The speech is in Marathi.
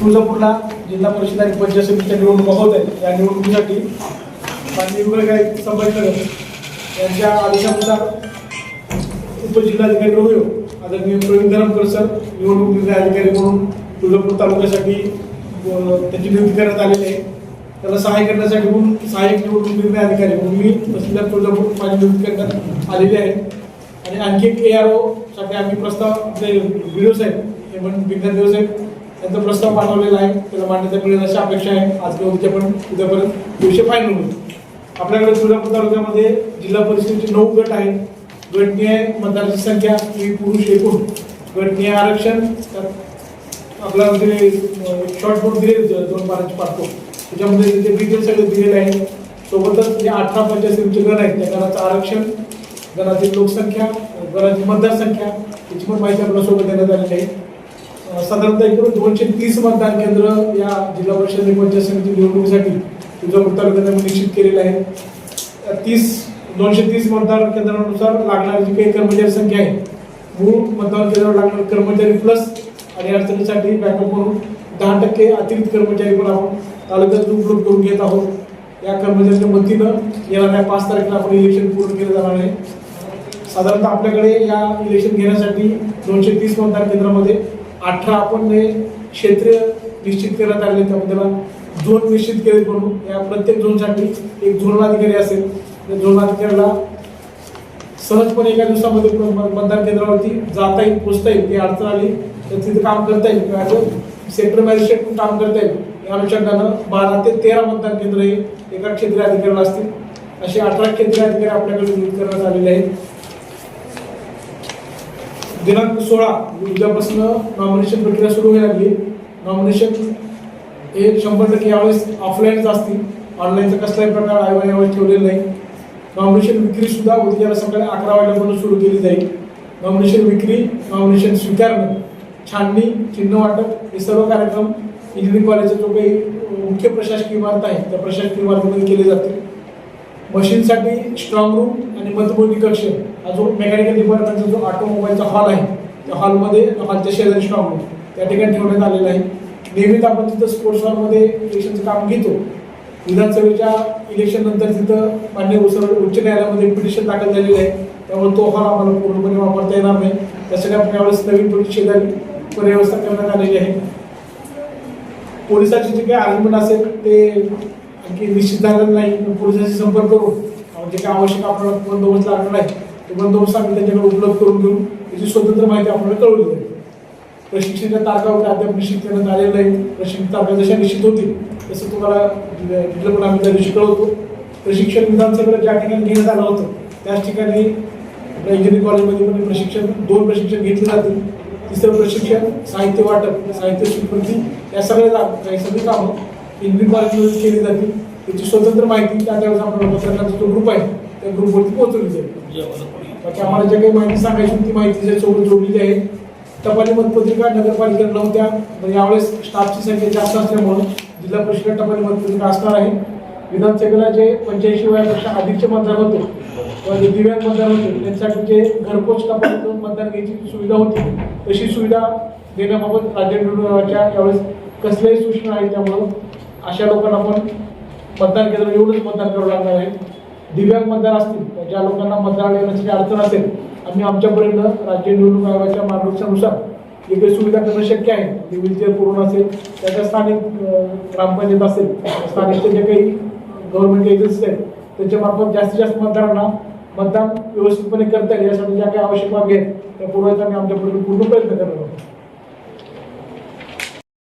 तुळजापूरला जिल्हा परिषद आणि पंचायत समितीच्या निवडणुका होत आहेत. या निवडणुकीसाठी माननीय विभाग संभाजीनगर यांच्या आदेशानुसार उपजिल्हाधिकारी रोहिओ आदरणीय प्रवीण धरमकर सर निवडणूक निर्णय अधिकारी म्हणून तुळजापूर तालुक्यासाठी त्यांची नियुक्ती करण्यात आलेली आहे. त्याला सहाय्य करण्यासाठी म्हणून सहाय्यक निवडणूक निर्णय अधिकारी म्हणून मी तहसीलदार तुळजापूर माझी नियुक्ती करण्यात आलेली आहे. आणि आणखी एक ARO साठी आम्ही प्रस्ताव आपले व्हिडिओ साहेब हे पण विज्ञान दिवस साहेब त्यांचा प्रस्ताव पाठवलेला आहे. त्याला मान्यता मिळेल अशी अपेक्षा आहे. आज किंवा उद्या पण उद्यापर्यंत विषय फायनल होईल. आपल्याकडे तुळजापूर तालुक्यामध्ये जिल्हा परिषदेचे 9 गट आहेत. गटनीय मतदारांची संख्या ही पुरुष एकूण गटनीय आरक्षण आपला म्हणजे शॉर्ट बोर्ड दिले 2 पानांची पाठवतो त्याच्यामध्ये त्याचे डिटेल सगळे दिलेले आहे. सोबतच जे 18 पंचायत समितीचे गण आहेत त्या गणाचं आरक्षण, गणाची लोकसंख्या, गणाची मतदारसंख्या याची पण माहिती आपल्या सोबत देण्यात आलेली आहे. साधारणतः एकूण 230 मतदान केंद्र या जिल्हा परिषद आणि पंचायत समिती निवडणुकीसाठी तुळजापूर तालुक्यात निश्चित केलेले आहे. 230 मतदान केंद्रानुसार लागणारी जी काही कर्मचारी संख्या आहे, मूळ मतदान केंद्रावर लागणारे कर्मचारी प्लस आणि अडचणीसाठी बॅकअप म्हणून 10% अतिरिक्त कर्मचारी पण आपण तालुक्यात उपलब्ध करून घेत आहोत. या कर्मचाऱ्यांच्या मदतीनं येणाऱ्या 5 तारखेला आपण इलेक्शन पूर्ण केलं जाणार आहे. साधारणतः आपल्याकडे या इलेक्शन घेण्यासाठी 230 मतदान केंद्रामध्ये 18 आपण क्षेत्रीय निश्चित करण्यात आले. त्यामध्ये झोन निश्चित केले म्हणून या प्रत्येक झोनसाठी एक झोनल अधिकारी असेल. त्या झोनल अधिकाऱ्याला सहजपणे एका दिवसामध्ये मतदान केंद्रावरती जाता येईल, पोचता येईल. ती अडचण आली तर तिथे काम करता येईल किंवा सेक्टर मॅजिस्ट्रेट पण काम करता येईल. या अनुषंगानं 12 ते 13 मतदान केंद्र हे एका क्षेत्रीय अधिकाऱ्याला असतील. असे 18 क्षेत्रीय अधिकारी आपल्याकडे नियुक्त करण्यात आलेले आहेत. दिनांक 16 उद्यापासून नॉमिनेशन प्रक्रिया सुरू व्हायला लागली. नॉमिनेशन हे 100% यावेळेस ऑफलाईनच असतील. ऑनलाईनचा कसलाही प्रकार आयोगाने यावेळेस ठेवलेला नाही. नॉमिनेशन विक्री सुद्धा उद्याला सकाळी 11 वाजल्यापासून सुरू केली जाईल. नॉमिनेशन विक्री, नॉमिनेशन स्वीकारणं, छाननी, चिन्ह वाटप हे सर्व कार्यक्रम इंजिनिअरिंग कॉलेजचा जो काही मुख्य प्रशासकीय इमारत आहे त्या प्रशासकीय इमारतीमध्ये केले जातील. मशीनसाठी स्ट्रॉंग रूम आणि मतमोजणी कक्ष हा जो मेकॅनिकल डिपार्टमेंटचा जो ऑटोमोबाईलचा हॉल आहे त्या हॉलच्या शेजारी स्ट्रॉंग रूम त्या ठिकाणी ठेवण्यात आलेला आहे. नियमित आपण तिथं स्पोर्ट्स हॉलमध्ये इलेक्शनचं काम घेतो. विधानसभेच्या इलेक्शन नंतर तिथं मान्य उच्च न्यायालयामध्ये पिटिशन दाखल झालेलं आहे. त्यामुळे तो हॉल आम्हाला पूर्णपणे वापरता येणार नाही. त्यासाठी आपण यावेळेस नवीन पोलीस शेजारी व्यवस्था करण्यात आलेली आहे. पोलिसांची जे काही अरेंजमेंट असेल ते आणखी निश्चित झालेलं नाही. पोलिसांशी संपर्क करून जे काही आवश्यक आपल्याला बंदोबस्त लागणार आहे तो बंदोबस्त आम्ही त्यांच्याकडे उपलब्ध करून घेऊन त्याची स्वतंत्र माहिती आपल्याला कळवली जाईल. प्रशिक्षणाच्या तारखा वगैरे अद्याप निश्चित करण्यात आलेल्या नाही. प्रशिक्षण तारखा जशा निश्चित होतील तसं तुम्हाला डिटेल पण आम्ही त्या दिवशी कळवतो. प्रशिक्षण विधानसभेला ज्या ठिकाणी घेण्यात आलं होतं त्याच ठिकाणी आपल्या इंजिनिअरिंग कॉलेजमध्ये पण प्रशिक्षण 2 प्रशिक्षण घेतले जातील. तिसरं प्रशिक्षण साहित्य वाटप, साहित्य स्वीकृती या सगळी कामं इंजिनिअरिंग कॉलेजमध्ये केली जातील. त्याची स्वतंत्र माहिती त्यावेळेस आपला पत्रकारांचा जो ग्रुप आहे त्या ग्रुपवरती पोहोचवली जाईल. बाकी आम्हाला जे काही माहिती सांगायची ती माहिती सोबत जोडलेली आहे. टपाली मतपत्रिका नगरपालिकेला नव्हत्या. यावेळेस स्टाफची संख्या जास्त असल्यामुळे जिल्हा परिषद टपाली मतपत्रिका असणार आहे. विधानसभेला जे 85 वयापेक्षा अधिकचे मतदार होते किंवा जे दिव्यांग मतदार होते त्यांच्यासाठी जे घरपोच टपालीतून मतदान घ्यायची सुविधा होती तशी सुविधा देण्याबाबत राज्य निवडणूक आयोगाच्या यावेळेस कसल्याही सूचना आहेत. त्यामुळं अशा लोकांना पण मतदान केंद्र एवढंच मतदान करावं लागणार आहे. दिव्यांग मतदार असतील ज्या लोकांना मतदान येण्याची अडचण असेल आम्ही आमच्यापर्यंत राज्य निवडणूक आयोगाच्या मार्गदर्शनानुसार जे काही सुविधा करणं शक्य आहे. व्हीलचेअर पूर्ण असेल त्याच्या स्थानिक ग्रामपंचायत असेल स्थानिकचे जे काही गव्हर्नमेंट एजन्सीज आहेत त्यांच्यामार्फत जास्तीत जास्त मतदारांना मतदान व्यवस्थितपणे करता येईल यासाठी ज्या काही आवश्यक बाबी आहेत त्या पुरवायचा आम्ही आमच्यापर्यंत पूर्ण प्रयत्न करणार आहोत.